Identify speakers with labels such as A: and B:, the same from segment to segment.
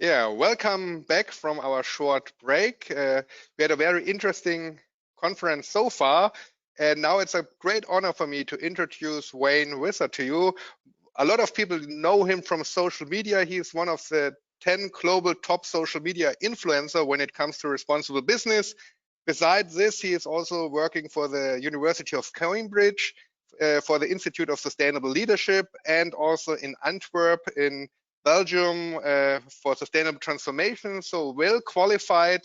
A: Yeah, welcome back from our short break. We had a very interesting conference so far, and now it's a great honor for me to introduce Wayne Visser to you. A lot of people know him from social media. He's one of the 10 global top social media influencer when it comes to responsible business. Besides this, he is also working for the University of Cambridge, for the Institute of Sustainable Leadership, and also in Antwerp in Belgium for sustainable transformation. So well qualified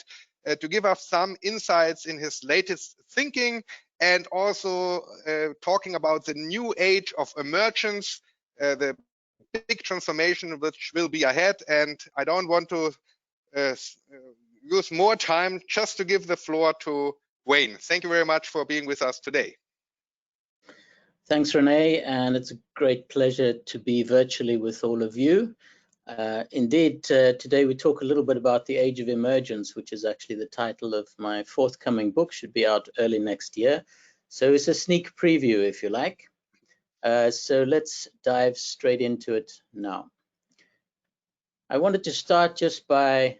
A: to give us some insights in his latest thinking, and also talking about the new age of emergence, the big transformation which will be ahead. And I don't want to use more time, just to give the floor to Wayne. Thank you very much for being with us today.
B: Thanks, Renee, and it's a great pleasure to be virtually with all of you. Indeed, today we talk a little bit about the Age of Emergence, which is actually the title of my forthcoming book, should be out early next year. So it's a sneak preview, if you like. So let's dive straight into it now. I wanted to start just by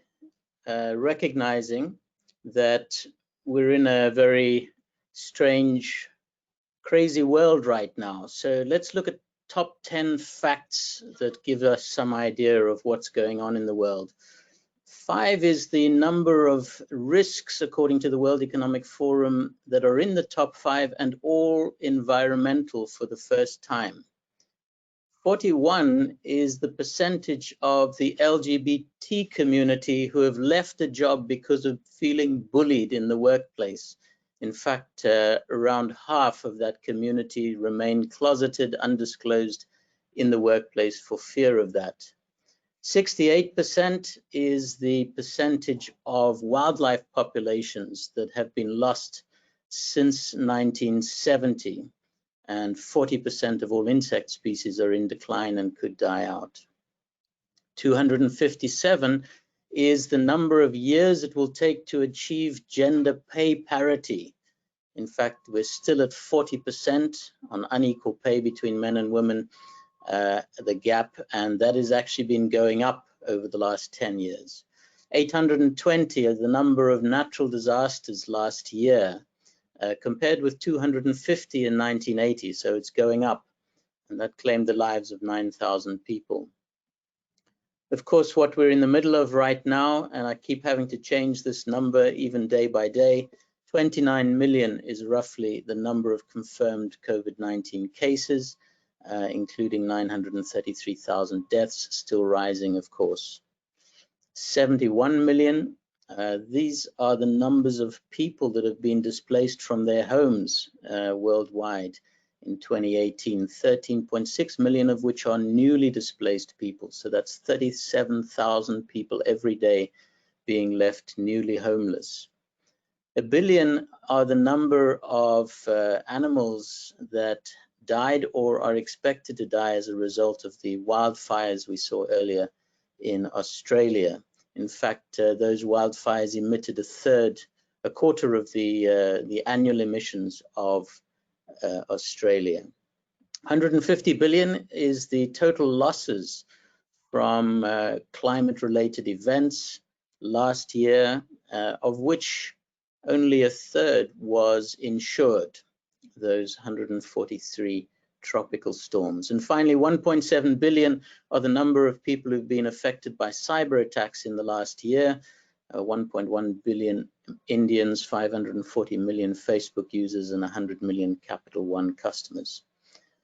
B: recognizing that we're in a very strange, crazy world right now. So let's look at top 10 facts that give us some idea of what's going on in the world. 5 is the number of risks, according to the World Economic Forum, that are in the top 5 and all environmental for the first time. 41 is the percentage of the LGBT community who have left a job because of feeling bullied in the workplace. In fact, around half of that community remain closeted, undisclosed in the workplace for fear of that. 68% is the percentage of wildlife populations that have been lost since 1970. And 40% of all insect species are in decline and could die out. 257 is the number of years it will take to achieve gender pay parity. In fact, we're still at 40% on unequal pay between men and women, the gap, and that has actually been going up over the last 10 years. 820 are the number of natural disasters last year, compared with 250 in 1980, so it's going up, and that claimed the lives of 9,000 people. Of course, what we're in the middle of right now, and I keep having to change this number even day by day, 29 million is roughly the number of confirmed COVID-19 cases, including 933,000 deaths, still rising, of course. 71 million. These are the numbers of people that have been displaced from their homes worldwide in 2018, 13.6 million of which are newly displaced people. So that's 37,000 people every day being left newly homeless. 1 billion are the number of animals that died or are expected to die as a result of the wildfires we saw earlier in Australia. In fact, those wildfires emitted a quarter of the annual emissions of Australia. 150 billion is the total losses from climate-related events last year, of which only a third was insured, those 143 tropical storms. And finally, 1.7 billion are the number of people who've been affected by cyber attacks in the last year. 1.1 billion Indians, 540 million Facebook users, and 100 million Capital One customers.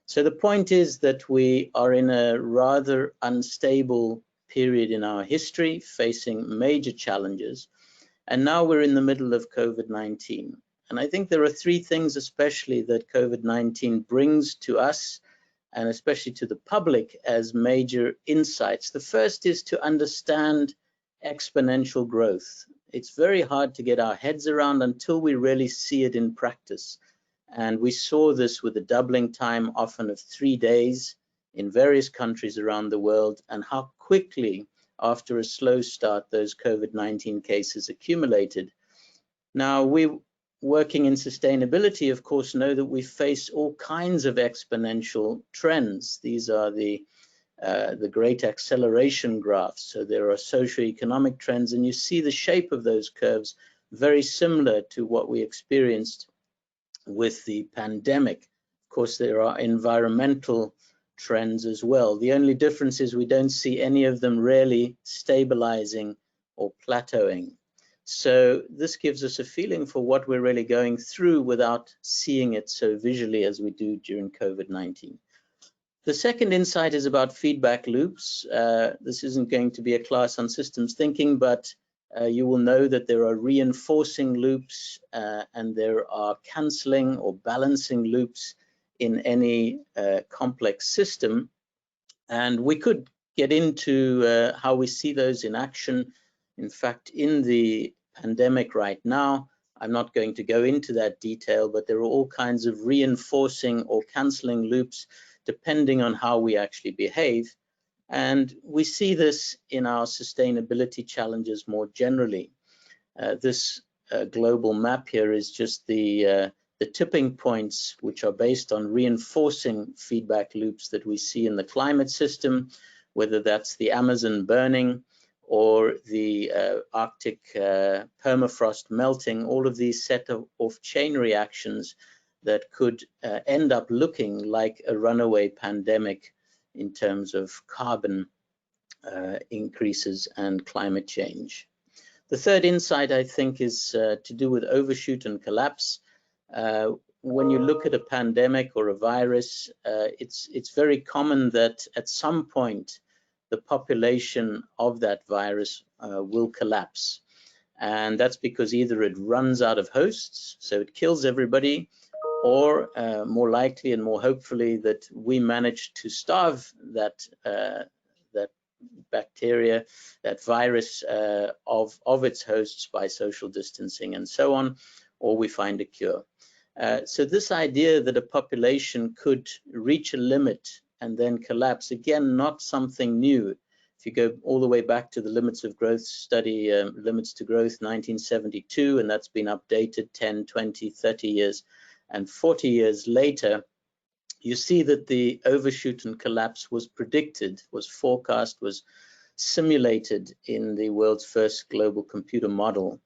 B: So the point is that we are in a rather unstable period in our history, facing major challenges. And now we're in the middle of COVID-19. And I think there are 3 things especially that COVID-19 brings to us, and especially to the public, as major insights. The first is to understand exponential growth. It's very hard to get our heads around until we really see it in practice. And we saw this with the doubling time often of 3 days in various countries around the world, and how quickly after a slow start those COVID-19 cases accumulated. Now, we working in sustainability, of course, know that we face all kinds of exponential trends. These are the the great acceleration graphs. So there are socioeconomic trends, and you see the shape of those curves very similar to what we experienced with the pandemic. Of course, there are environmental trends as well. The only difference is we don't see any of them really stabilizing or plateauing. So this gives us a feeling for what we're really going through without seeing it so visually as we do during COVID-19. The second insight is about feedback loops. This isn't going to be a class on systems thinking, but you will know that there are reinforcing loops and there are cancelling or balancing loops in any complex system. And we could get into how we see those in action. In fact, in the pandemic right now, I'm not going to go into that detail, but there are all kinds of reinforcing or cancelling loops depending on how we actually behave. And we see this in our sustainability challenges more generally. This global map here is just the tipping points, which are based on reinforcing feedback loops that we see in the climate system, whether that's the Amazon burning or the Arctic permafrost melting. All of these set of chain reactions that could end up looking like a runaway pandemic in terms of carbon increases and climate change. The third insight, I think, is to do with overshoot and collapse. When you look at a pandemic or a virus, it's very common that at some point the population of that virus will collapse. And that's because either it runs out of hosts, so it kills everybody, or more likely and more hopefully that we manage to starve that bacteria, that virus of its hosts by social distancing and so on, or we find a cure. So this idea that a population could reach a limit and then collapse, again, not something new. If you go all the way back to the limits of growth study, limits to growth 1972, and that's been updated 10, 20, 30 years, and 40 years later, you see that the overshoot and collapse was predicted, was forecast, was simulated in the world's first global computer model.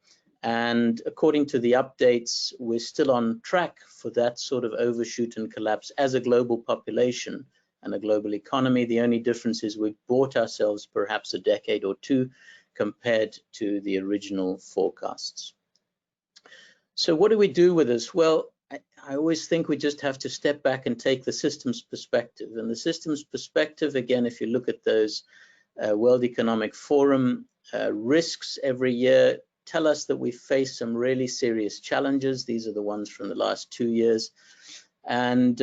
B: And according to the updates, we're still on track for that sort of overshoot and collapse as a global population and a global economy. The only difference is we've bought ourselves perhaps a decade or two compared to the original forecasts. So what do we do with this? Well, I always think we just have to step back and take the systems perspective. And the systems perspective, again, if you look at those World Economic Forum risks every year, tell us that we face some really serious challenges. These are the ones from the last 2 years. And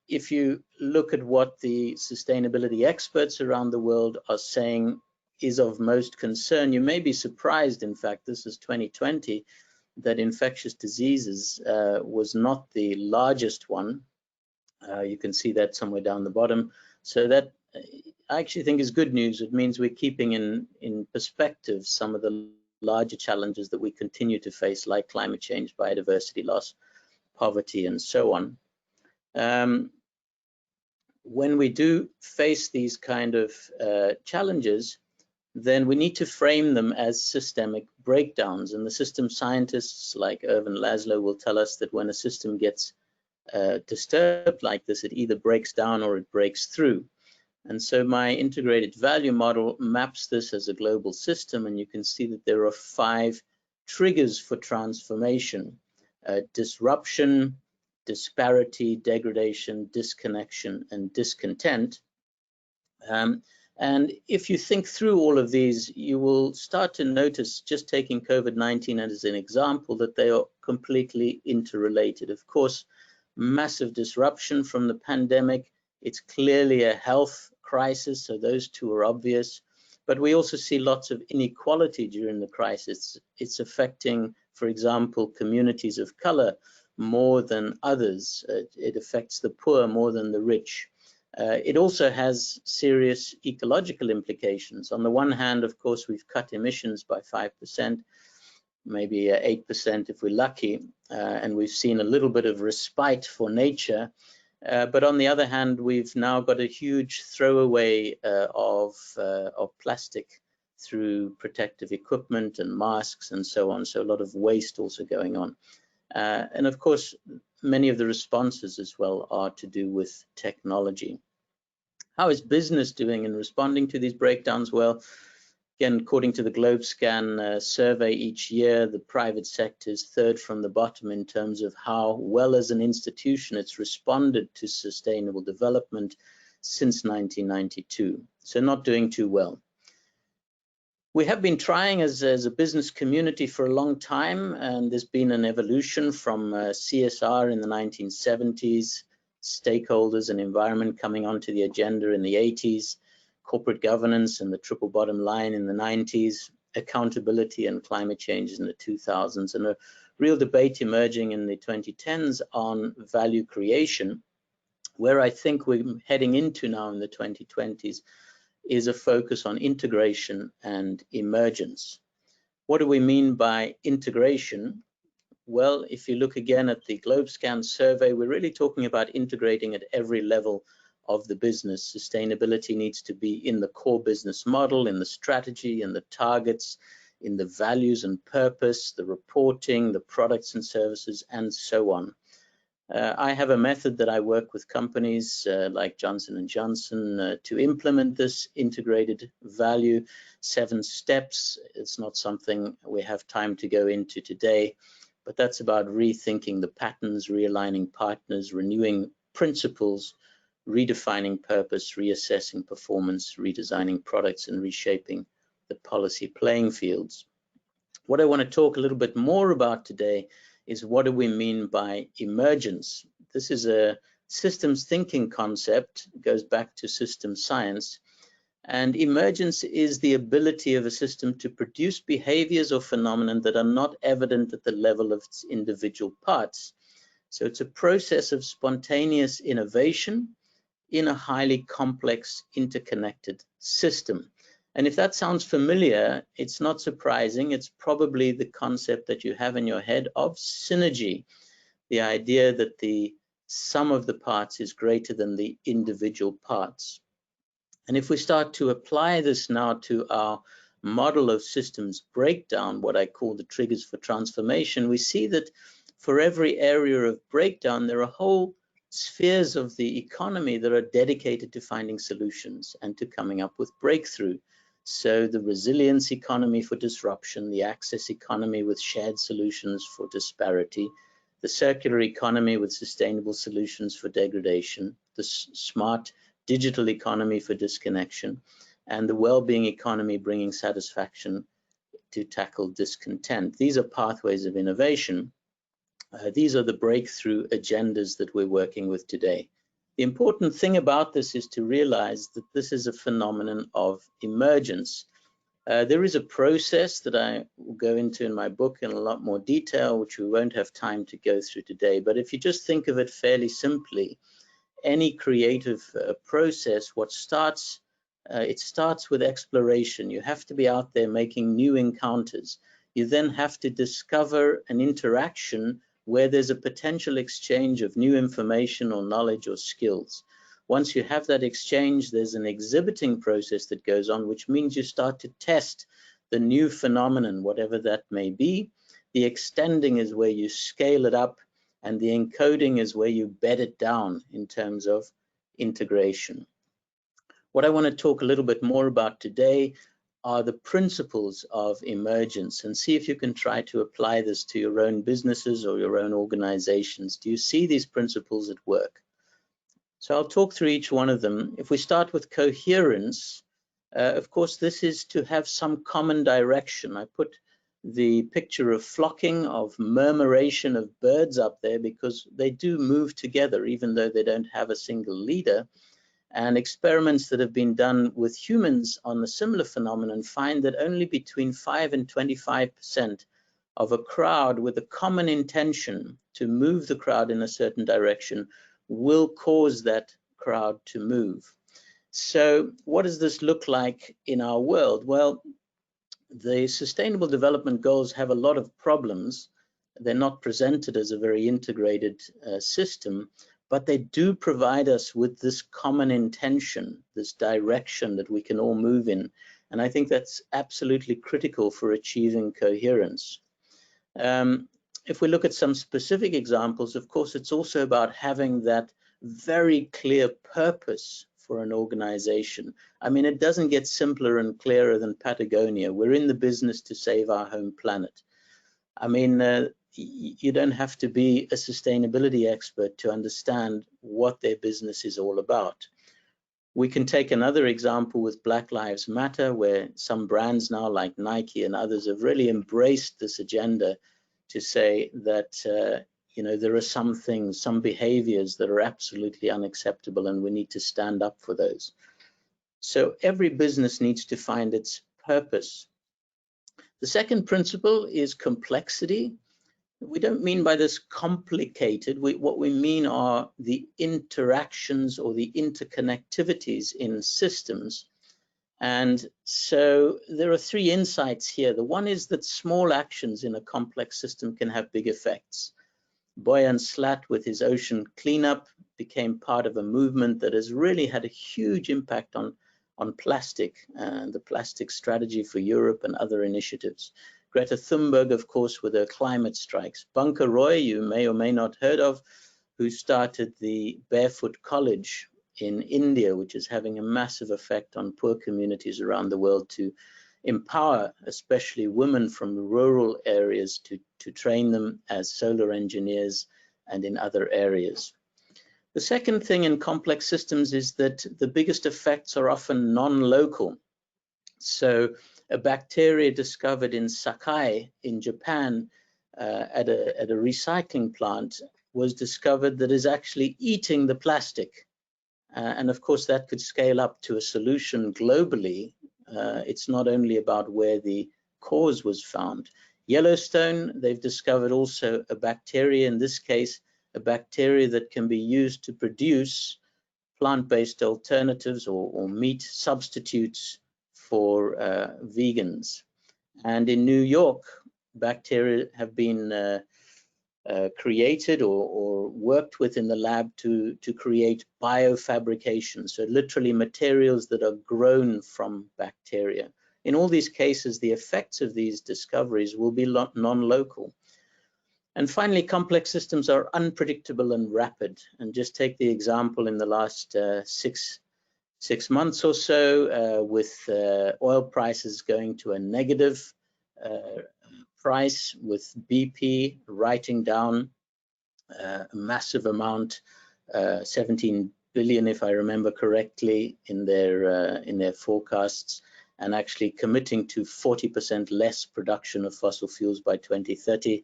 B: if you look at what the sustainability experts around the world are saying is of most concern, you may be surprised, in fact, this is 2020, that infectious diseases was not the largest one. You can see that somewhere down the bottom. So that I actually think is good news. It means we're keeping in perspective some of the larger challenges that we continue to face, like climate change, biodiversity loss, poverty, and so on. When we do face these kind of challenges, then we need to frame them as systemic breakdowns. And the system scientists like Erwin Laszlo will tell us that when a system gets disturbed like this, it either breaks down or it breaks through. And so my integrated value model maps this as a global system, and you can see that there are 5 triggers for transformation: disruption, disparity, degradation, disconnection, and discontent. And if you think through all of these, you will start to notice, just taking COVID-19 as an example, that they are completely interrelated. Of course, massive disruption from the pandemic. It's clearly a health crisis, so those two are obvious. But we also see lots of inequality during the crisis. It's affecting, for example, communities of color more than others. It affects the poor more than the rich. It also has serious ecological implications. On the one hand, of course, we've cut emissions by 5%, maybe 8% if we're lucky, and we've seen a little bit of respite for nature. But on the other hand, we've now got a huge throwaway of plastic through protective equipment and masks and so on. So a lot of waste also going on. And of course, many of the responses as well are to do with technology. How is business doing in responding to these breakdowns? Well, again, according to the GlobeScan survey each year, the private sector is third from the bottom in terms of how well as an institution it's responded to sustainable development since 1992. So not doing too well. We have been trying as a business community for a long time, and there's been an evolution from CSR in the 1970s, stakeholders and environment coming onto the agenda in the 80s, corporate governance and the triple bottom line in the 90s, accountability and climate change in the 2000s, and a real debate emerging in the 2010s on value creation, where I think we're heading into now in the 2020s is a focus on integration and emergence. What do we mean by integration? Well, if you look again at the GlobeScan survey, we're really talking about integrating at every level of the business. Sustainability needs to be in the core business model, in the strategy, in the targets, in the values and purpose, the reporting, the products and services, and so on. I have a method that I work with companies like Johnson & Johnson to implement this integrated value, 7 steps. It's not something we have time to go into today, but that's about rethinking the patterns, realigning partners, renewing principles, redefining purpose, reassessing performance, redesigning products, and reshaping the policy playing fields. What I want to talk a little bit more about today is what do we mean by emergence? This is a systems thinking concept, it goes back to system science, and emergence is the ability of a system to produce behaviors or phenomena that are not evident at the level of its individual parts. So it's a process of spontaneous innovation in a highly complex, interconnected system. And if that sounds familiar, it's not surprising. It's probably the concept that you have in your head of synergy, the idea that the sum of the parts is greater than the individual parts. And if we start to apply this now to our model of systems breakdown, what I call the triggers for transformation, we see that for every area of breakdown, there are whole spheres of the economy that are dedicated to finding solutions and to coming up with breakthrough. So the resilience economy for disruption, the access economy with shared solutions for disparity, the circular economy with sustainable solutions for degradation, the smart digital economy for disconnection, and the well-being economy bringing satisfaction to tackle discontent. These are pathways of innovation. These are the breakthrough agendas that we're working with today. The important thing about this is to realize that this is a phenomenon of emergence. There is a process that I will go into in my book in a lot more detail, which we won't have time to go through today. But if you just think of it fairly simply, any creative process, it starts with exploration. You have to be out there making new encounters. You then have to discover an interaction where there's a potential exchange of new information or knowledge or skills. Once you have that exchange, there's an exhibiting process that goes on, which means you start to test the new phenomenon, whatever that may be. The extending is where you scale it up, and the encoding is where you bed it down in terms of integration. What I want to talk a little bit more about today are the principles of emergence, and see if you can try to apply this to your own businesses or your own organizations. Do you see these principles at work? So I'll talk through each one of them. If we start with coherence, of course, this is to have some common direction. I put the picture of flocking, of murmuration of birds up there because they do move together even though they don't have a single leader. And experiments that have been done with humans on a similar phenomenon find that only between 5 and 25% of a crowd with a common intention to move the crowd in a certain direction will cause that crowd to move. So what does this look like in our world? Well, the Sustainable Development Goals have a lot of problems. They're not presented as a very integrated system, but they do provide us with this common intention, this direction that we can all move in. And I think that's absolutely critical for achieving coherence. If we look at some specific examples, of course, it's also about having that very clear purpose for an organization. I mean, it doesn't get simpler and clearer than Patagonia. We're in the business to save our home planet. I mean, you don't have to be a sustainability expert to understand what their business is all about. We can take another example with Black Lives Matter, where some brands now like Nike and others have really embraced this agenda to say that you know, there are some things, some behaviors that are absolutely unacceptable, and we need to stand up for those. So every business needs to find its purpose. The second principle is complexity. We don't mean by this complicated. What we mean are the interactions or the interconnectivities in systems. And so there are three insights here. The one is that small actions in a complex system can have big effects. Boyan Slat, with his ocean cleanup, became part of a movement that has really had a huge impact on plastic and the plastic strategy for Europe and other initiatives. Greta Thunberg, of course, with her climate strikes. Bunker Roy, you may or may not heard of, who started the Barefoot College in India, which is having a massive effect on poor communities around the world to empower especially women from rural areas to train them as solar engineers and in other areas. The second thing in complex systems is that the biggest effects are often non-local. So a bacteria discovered in Sakai in Japan at a recycling plant was discovered that is actually eating the plastic. And of course that could scale up to a solution globally. It's not only about where the cause was found. Yellowstone, they've discovered also a bacteria, in this case, a bacteria that can be used to produce plant-based alternatives or meat substitutes for vegans. And in New York, bacteria have been created or worked with in the lab to create biofabrication, so literally materials that are grown from bacteria. In all these cases, the effects of these discoveries will be non-local. And finally, complex systems are unpredictable and rapid. And just take the example in the last six months or so, with oil prices going to a negative price, with BP writing down a massive amount, 17 billion, if I remember correctly, in their forecasts, and actually committing to 40% less production of fossil fuels by 2030.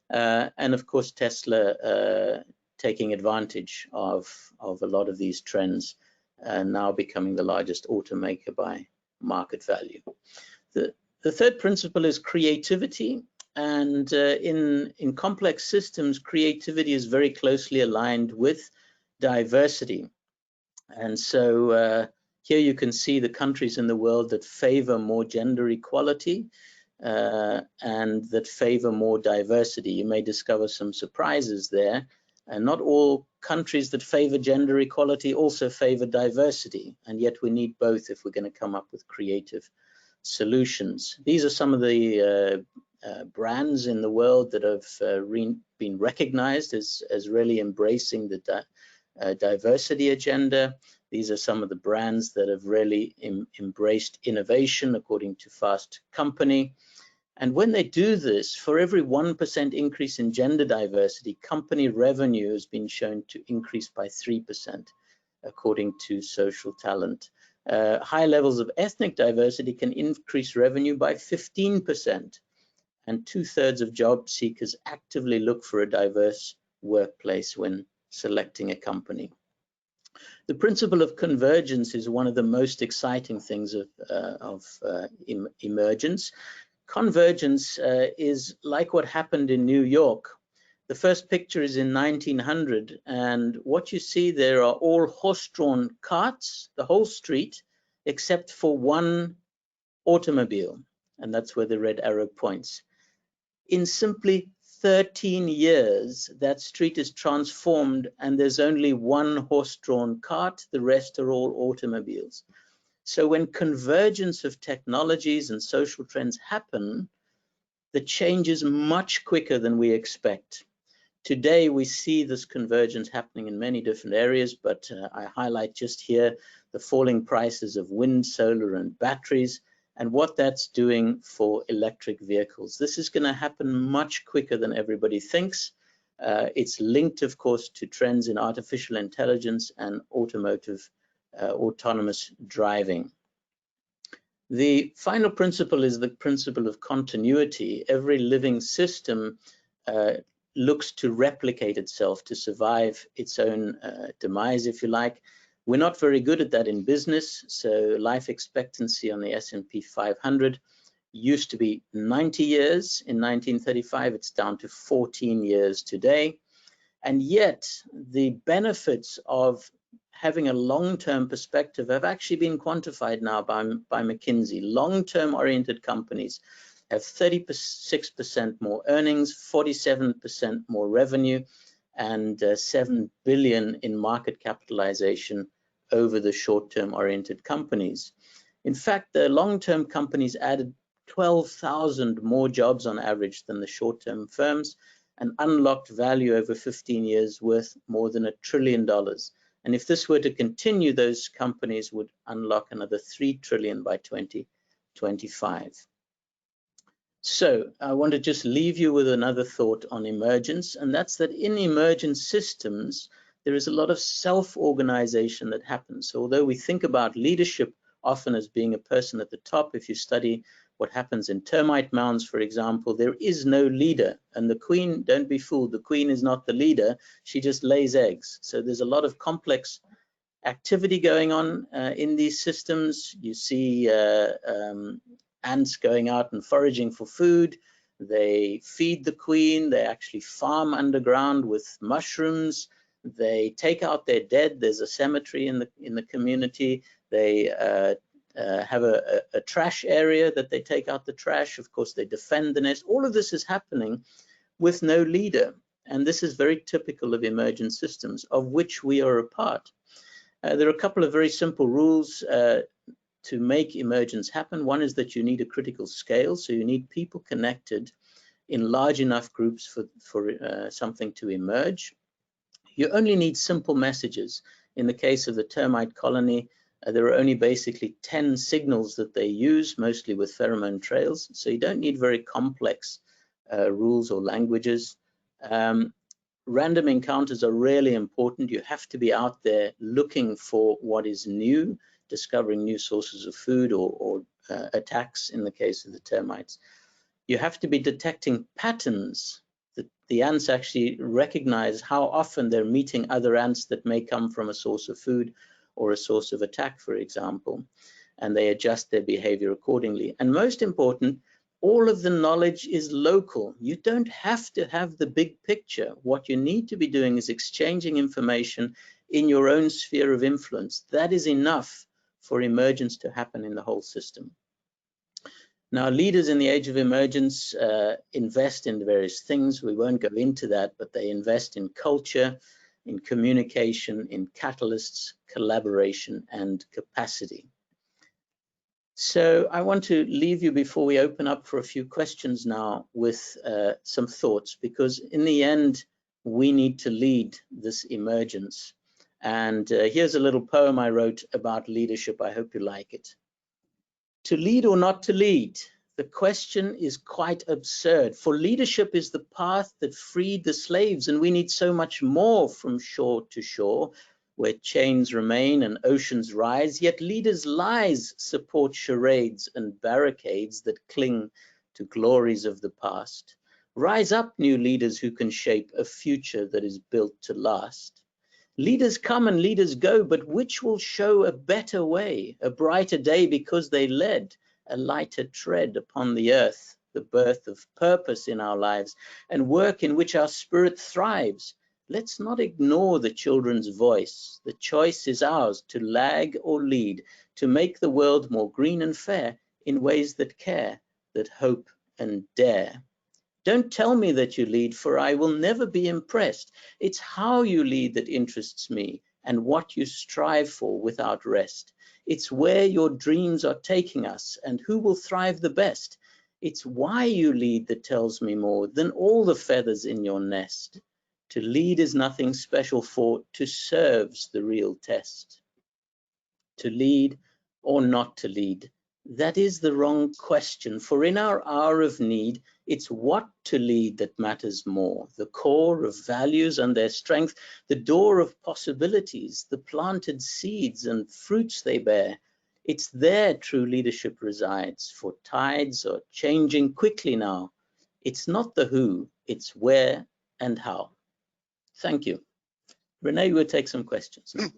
B: And of course, Tesla taking advantage of a lot of these trends, and now becoming the largest automaker by market value. The third principle is creativity, and in complex systems, creativity is very closely aligned with diversity. And so here you can see the countries in the world that favor more gender equality and that favor more diversity. You may discover some surprises there. And not all countries that favor gender equality also favor diversity, and yet we need both if we're going to come up with creative solutions. These are some of the brands in the world that have been recognized as really embracing the diversity agenda. These are some of the brands that have really embraced innovation according to Fast Company. And when they do this, for every 1% increase in gender diversity, company revenue has been shown to increase by 3%, according to Social Talent. High levels of ethnic diversity can increase revenue by 15%. And 2/3 of job seekers actively look for a diverse workplace when selecting a company. The principle of convergence is one of the most exciting things of emergence. Convergence is like what happened in New York. The first picture is in 1900, and what you see there are all horse-drawn carts, the whole street, except for one automobile, and that's where the red arrow points. In simply 13 years, that street is transformed and there's only one horse-drawn cart, the rest are all automobiles. So when convergence of technologies and social trends happen, the change is much quicker than we expect. Today, we see this convergence happening in many different areas, but I highlight just here the falling prices of wind, solar, and batteries, and what that's doing for electric vehicles. This is going to happen much quicker than everybody thinks. It's linked, of course, to trends in artificial intelligence and automotive autonomous driving. The final principle is the principle of continuity. Every living system looks to replicate itself, to survive its own demise, if you like. We're not very good at that in business. So life expectancy on the S&P 500 used to be 90 years in 1935. It's down to 14 years today. And yet the benefits of having a long-term perspective have actually been quantified now by McKinsey. Long-term oriented companies have 36% more earnings, 47% more revenue, and 7 billion in market capitalization over the short-term oriented companies. In fact, the long-term companies added 12,000 more jobs on average than the short-term firms, and unlocked value over 15 years worth more than $1 trillion. And if this were to continue, those companies would unlock another 3 trillion by 2025. So I want to just leave you with another thought on emergence, and that's that in emergent systems, there is a lot of self-organization that happens. So although we think about leadership often as being a person at the top, if you study what happens in termite mounds, for example, there is no leader. And the queen, don't be fooled, the queen is not the leader, she just lays eggs. So there's a lot of complex activity going on in these systems. You see ants going out and foraging for food. They feed the queen. They actually farm underground with mushrooms. They take out their dead. There's a cemetery in the community. They have a trash area that they take out the trash. Of course, they defend the nest. All of this is happening with no leader. And this is very typical of emergent systems, of which we are a part. There are a couple of very simple rules to make emergence happen. One is that you need a critical scale, so you need people connected in large enough groups for something to emerge. You only need simple messages. In the case of the termite colony, there are only basically 10 signals that they use, mostly with pheromone trails, so you don't need very complex rules or languages. Random encounters are really important. You have to be out there looking for what is new, discovering new sources of food or attacks in the case of the termites. You have to be detecting patterns. The ants actually recognize how often they're meeting other ants that may come from a source of food or a source of attack, for example, and they adjust their behavior accordingly. And most important, all of the knowledge is local. You don't have to have the big picture. What you need to be doing is exchanging information in your own sphere of influence. That is enough for emergence to happen in the whole system. Now, leaders in the age of emergence invest in various things. We won't go into that, but they invest in culture, in communication, in catalysts, collaboration, and capacity. So I want to leave you before we open up for a few questions now with some thoughts, because in the end, we need to lead this emergence. And here's a little poem I wrote about leadership. I hope you like it. To lead or not to lead? The question is quite absurd, for leadership is the path that freed the slaves, and we need so much more from shore to shore, where chains remain and oceans rise, yet leaders' lies support charades and barricades that cling to glories of the past. Rise up, new leaders who can shape a future that is built to last. Leaders come and leaders go, but which will show a better way, a brighter day because they led, a lighter tread upon the earth, the birth of purpose in our lives, and work in which our spirit thrives. Let's not ignore the children's voice. The choice is ours to lag or lead, to make the world more green and fair in ways that care, that hope and dare. Don't tell me that you lead, for I will never be impressed. It's how you lead that interests me, and what you strive for without rest. It's where your dreams are taking us, and who will thrive the best. It's why you lead that tells me more than all the feathers in your nest. To lead is nothing special, for to serve's the real test. To lead or not to lead, that is the wrong question, for in our hour of need, it's what to lead that matters more. The core of values and their strength, the door of possibilities, the planted seeds and fruits they bear. It's there true leadership resides, for tides are changing quickly now. It's not the who, it's where and how. Thank you. Renee will take some questions now.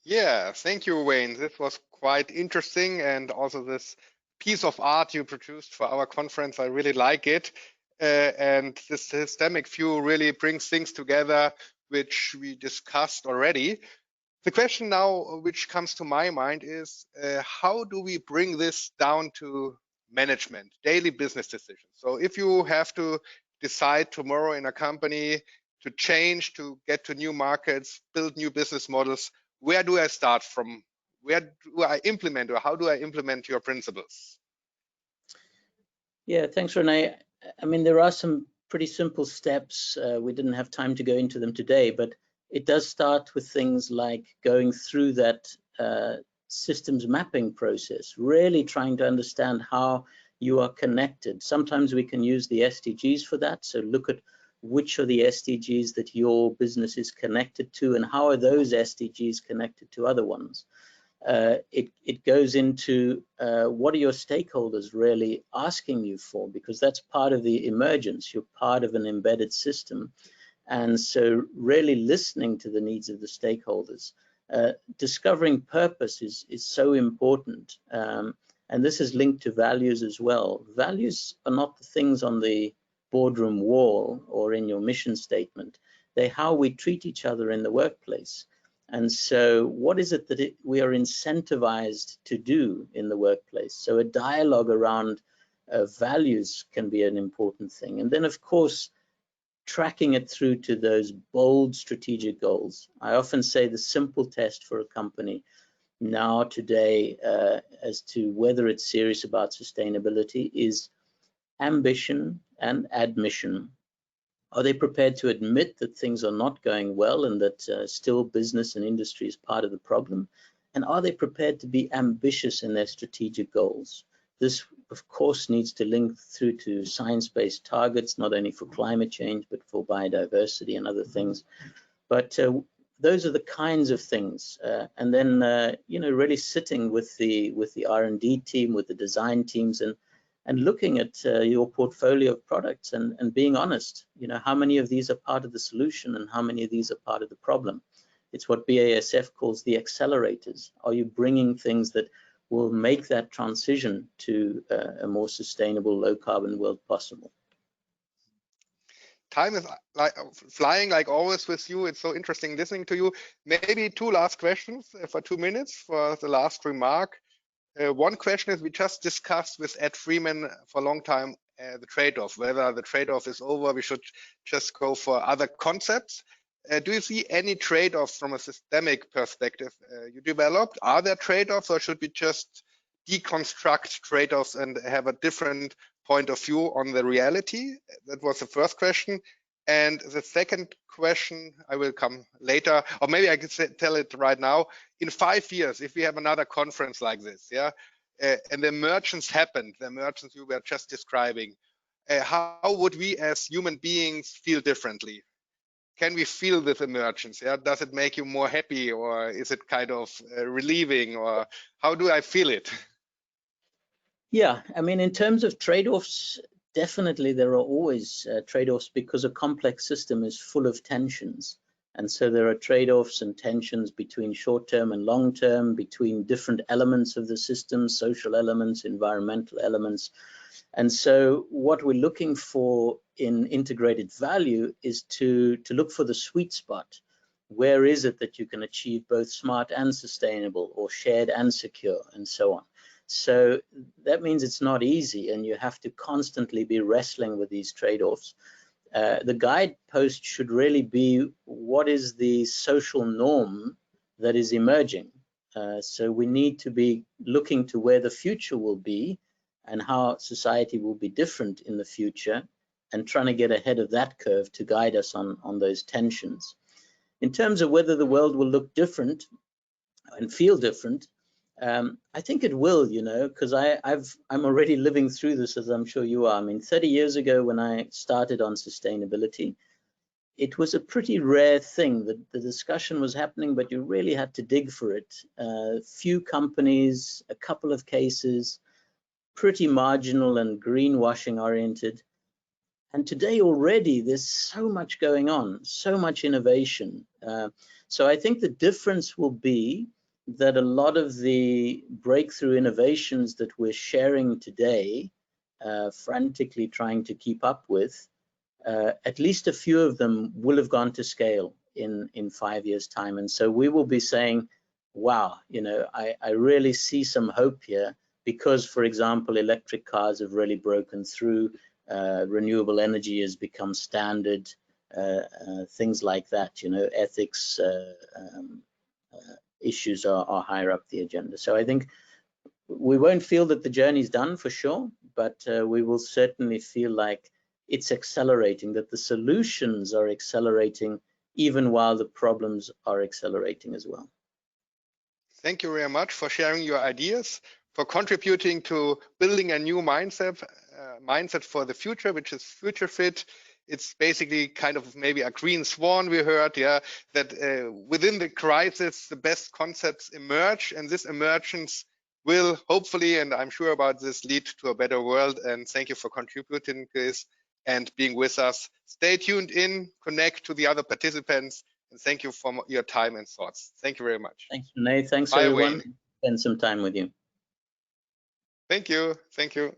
A: Yeah, thank you, Wayne. This was quite interesting, and also this piece of art you produced for our conference, I really like it. And this systemic view really brings things together which we discussed already. The question now which comes to my mind is, how do we bring this down to management, daily business decisions? So if you have to decide tomorrow in a company to change, to get to new markets, build new business models, where do I start from? Where do I implement, or how do I implement your principles?
B: Yeah, thanks, Renee. I mean, there are some pretty simple steps. We didn't have time to go into them today, but it does start with things like going through that systems mapping process, really trying to understand how you are connected. Sometimes we can use the SDGs for that. So look at which are the SDGs that your business is connected to, and how are those SDGs connected to other ones. It goes into what are your stakeholders really asking you for, because that's part of the emergence. You're part of an embedded system, and so really listening to the needs of the stakeholders. Discovering purpose is so important, and this is linked to values as well. Values are not the things on the boardroom wall or in your mission statement. They're how we treat each other in the workplace. And so what is it that we are incentivized to do in the workplace? So a dialogue around values can be an important thing. And then, of course, tracking it through to those bold strategic goals. I often say the simple test for a company now today as to whether it's serious about sustainability is ambition and admission. Are they prepared to admit that things are not going well and that still business and industry is part of the problem? And are they prepared to be ambitious in their strategic goals? This, of course, needs to link through to science-based targets, not only for climate change, but for biodiversity and other things. But those are the kinds of things. And then, you know, really sitting with the R&D team, with the design teams, and looking at your portfolio of products and being honest, you know, how many of these are part of the solution and how many of these are part of the problem? It's what BASF calls the accelerators. Are you bringing things that will make that transition to a more sustainable, low carbon world possible?
A: Time is like flying like always with you. It's so interesting listening to you. Maybe two last questions for 2 minutes for the last remark. One question is, we just discussed with Ed Freeman for a long time the trade-off, whether the trade-off is over, we should just go for other concepts. Do you see any trade-offs from a systemic perspective you developed? Are there trade-offs, or should we just deconstruct trade-offs and have a different point of view on the reality? That was the first question. And the second question, I will come later, or maybe I can tell it right now. In 5 years, if we have another conference like this, yeah, and the emergence happened, the emergence you were just describing, how would we as human beings feel differently? Can we feel this emergence? Yeah, does it make you more happy, or is it kind of relieving, or how do I feel it?
B: Yeah, I mean, in terms of trade-offs, definitely there are always trade-offs, because a complex system is full of tensions. And so there are trade-offs and tensions between short-term and long-term, between different elements of the system, social elements, environmental elements. And so what we're looking for in integrated value is to look for the sweet spot. Where is it that you can achieve both smart and sustainable, or shared and secure, and so on? So that means it's not easy, and you have to constantly be wrestling with these trade-offs. The guidepost should really be, what is the social norm that is emerging? So we need to be looking to where the future will be and how society will be different in the future, and trying to get ahead of that curve to guide us on those tensions. In terms of whether the world will look different and feel different, I think it will, you know, because I'm already living through this, as I'm sure you are. I mean, 30 years ago when I started on sustainability, it was a pretty rare thing that the discussion was happening, but you really had to dig for it. Few companies, a couple of cases, pretty marginal and greenwashing oriented. And today already there's so much going on, so much innovation. So I think the difference will be that a lot of the breakthrough innovations that we're sharing today, frantically trying to keep up with, at least a few of them will have gone to scale in 5 years' time. And so we will be saying, wow, you know, I really see some hope here, because, for example, electric cars have really broken through, renewable energy has become standard, things like that, you know, ethics issues are higher up the agenda. So I think we won't feel that the journey's done for sure, but we will certainly feel like it's accelerating, that the solutions are accelerating even while the problems are accelerating as well.
A: Thank you very much for sharing your ideas, for contributing to building a new mindset for the future, which is future fit. It's basically kind of maybe a green swan, we heard, yeah, that within the crisis, the best concepts emerge, and this emergence will hopefully, and I'm sure about this, lead to a better world. And thank you for contributing to this and being with us. Stay tuned in, connect to the other participants, and thank you for your time and thoughts. Thank you very much.
B: Thanks, Renee. Thanks,
A: Bye,
B: everyone.
A: Wayne.
B: Spend some time with you.
A: Thank you. Thank you.